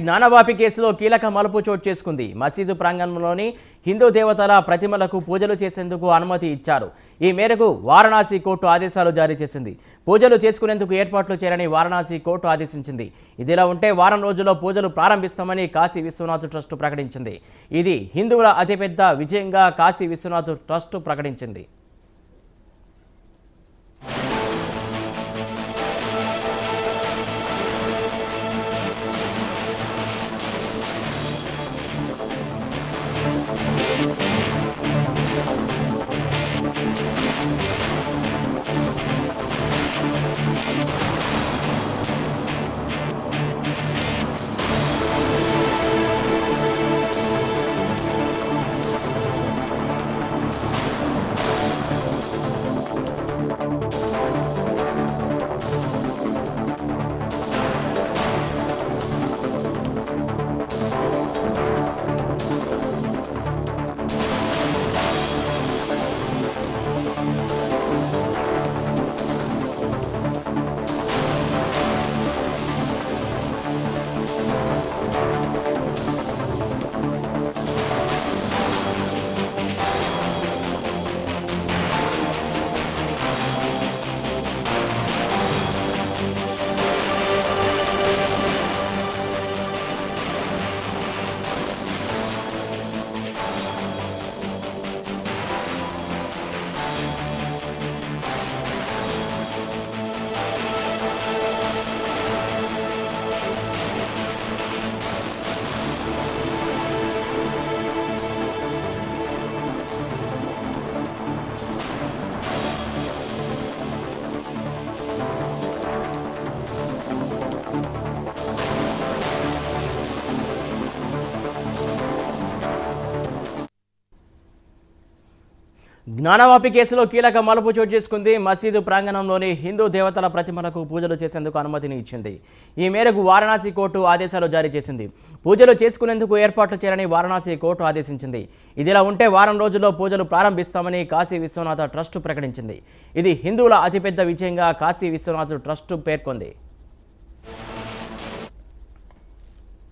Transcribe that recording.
జ్ఞానవాపి కేసులో కీలక మలుపు చోటు చేసుకుంది. మసీదు ప్రాంగణంలోని హిందూ దేవతల ప్రతిమలకు పూజలు చేసేందుకు అనుమతి ఇచ్చారు. ఈ మేరకు వారణాసి కోర్టు ఆదేశాలు జారీ చేసింది. పూజలు చేసుకునేందుకు ఏర్పాట్లు చేయాలని వారణాసి కోర్టు ఆదేశించింది. ఇదిలా ఉంటే వారం రోజుల్లో పూజలు ప్రారంభిస్తామని కాశీ విశ్వనాథ్ ట్రస్ట్ ప్రకటించింది. ఇది హిందువుల అతిపెద్ద విజయంగా కాశీ విశ్వనాథ్ ట్రస్ట్ ప్రకటించింది. జ్ఞానవాపి కేసులో కీలక మలుపు చోటు చేసుకుంది. మసీదు ప్రాంగణంలోని హిందూ దేవతల ప్రతిమలకు పూజలు చేసేందుకు అనుమతిని ఇచ్చింది. ఈ మేరకు వారణాసి కోర్టు ఆదేశాలు జారీ చేసింది. పూజలు చేసుకునేందుకు ఏర్పాట్లు చేయాలని వారణాసి కోర్టు ఆదేశించింది. ఇదిలా ఉంటే వారం రోజుల్లో పూజలు ప్రారంభిస్తామని కాశీ విశ్వనాథ ట్రస్ట్ ప్రకటించింది. ఇది హిందువుల అతిపెద్ద విజయంగా కాశీ విశ్వనాథ్ ట్రస్ట్ పేర్కొంది.